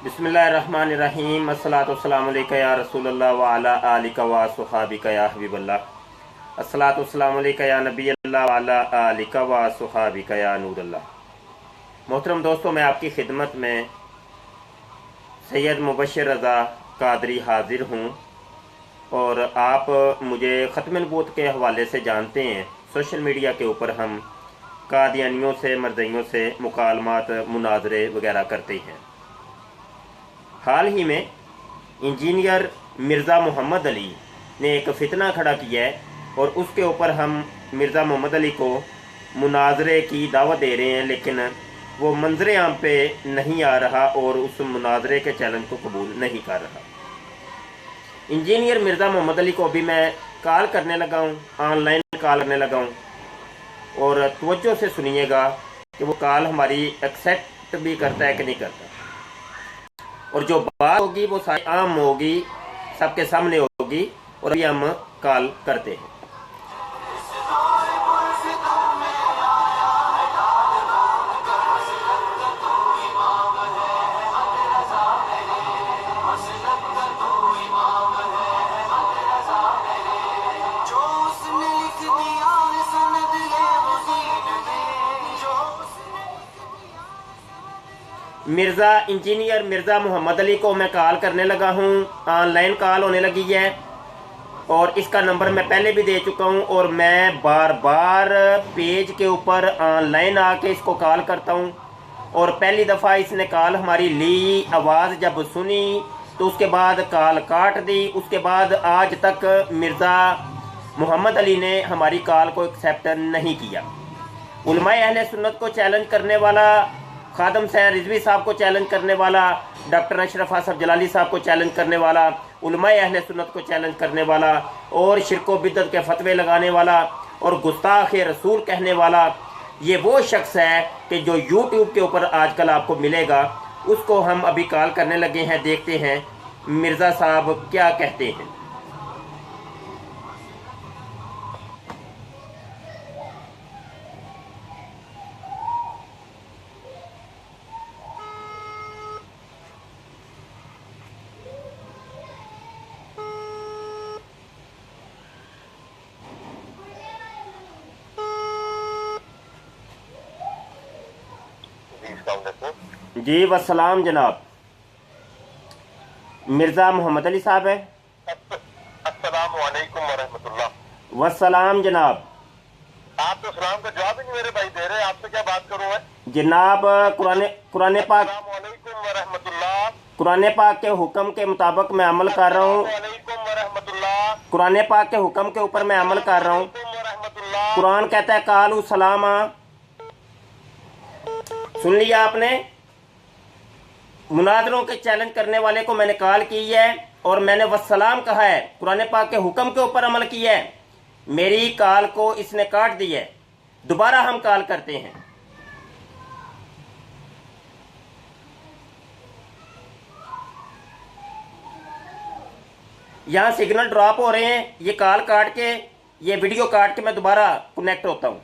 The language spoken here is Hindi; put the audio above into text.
बिस्मिल्लाहिर्रहमानिर्रहीम। अस्सलातु वस्सलामु अलैका या रसूलल्लाह व अला आलिका व सुहाबिका या हबीबल्लाह। अस्सलातु वस्सलामु अलैका या नबीयल्लाह व अला आलिका व सुहाबिका या नूरल्लाह। मोहतरम दोस्तों, मैं आपकी खिदमत में सैयद मुबश्शिर रज़ा कादरी हाजिर हूँ और आप मुझे ख़त्म नबूवत के हवाले से जानते हैं। सोशल मीडिया के ऊपर हम कादियानियों से, मरज़इयों से मुकालमात, मुनाजरे वगैरह करते हैं। हाल ही में इंजीनियर मिर्ज़ा मोहम्मद अली ने एक फ़ितना खड़ा किया है और उसके ऊपर हम मिर्ज़ा मोहम्मद अली को मुनाजरे की दावत दे रहे हैं, लेकिन वो मंजरे आम पे नहीं आ रहा और उस मुनाजरे के चैलेंज को कबूल नहीं कर रहा। इंजीनियर मिर्ज़ा मोहम्मद अली को अभी मैं कॉल करने लगा हूँ, ऑनलाइन कॉल करने लगा हूँ, और तवज्जो से सुनिएगा कि वो कॉल हमारी एक्सेप्ट भी करता है कि नहीं करता। और जो बात होगी वो सारी आम होगी, सबके सामने होगी, और अभी हम कॉल करते हैं। इंजीनियर मिर्ज़ा मोहम्मद अली को मैं कॉल करने लगा हूँ, ऑनलाइन कॉल होने लगी है और इसका नंबर मैं पहले भी दे चुका हूँ और मैं बार बार पेज के ऊपर ऑनलाइन आके इसको कॉल करता हूँ। और पहली दफ़ा इसने कॉल हमारी ली, आवाज़ जब सुनी तो उसके बाद कॉल काट दी। उसके बाद आज तक मिर्ज़ा मोहम्मद अली ने हमारी कॉल को एक्सेप्ट नहीं किया। उलमाए अहले सुन्नत को चैलेंज करने वाला, खादम सैयद रिजवी साहब को चैलेंज करने वाला, डॉक्टर अशरफ असफ जलाली साहब को चैलेंज करने वाला, उलमाए अहले सुन्नत को चैलेंज करने वाला और शिरक व बिदअत के फतवे लगाने वाला और गुस्ताख रसूल कहने वाला, ये वो शख्स है कि जो यूट्यूब के ऊपर आजकल आपको मिलेगा। उसको हम अभी कॉल करने लगे हैं, देखते हैं मिर्ज़ा साहब क्या कहते हैं। जी वस्सलाम जनाब, मिर्ज़ा मोहम्मद अली साहब है। अस्सलाम वालेकुम वरहमतुल्लाह। वस्सलाम जनाब। आप तो सलाम का जवाब ही नहीं मेरे भाई दे रहे, आपसे क्या बात करूं मैं जनाब? कुरान पाक, अस्सलामुअलैकुम वरहमतुल्लाह। कुरान पाक के हुक्म के मुताबिक मैं अमल कर रहा हूँ। अस्सलामुअलैकुम वरहमतुल्लाह। कुरान पाक के हुक्म के ऊपर मैं अमल कर रहा हूँ। कुरान कहता है कालू सलामा। सुन लिया आपने? मुनाजरों के चैलेंज करने वाले को मैंने कॉल की है और मैंने वस्सलाम कहा है, कुरान पाक के हुक्म के ऊपर अमल किया है। मेरी कॉल को इसने काट दी है। दोबारा हम कॉल करते हैं। यहां सिग्नल ड्रॉप हो रहे हैं, ये कॉल काट के, ये वीडियो काट के मैं दोबारा कनेक्ट होता हूं।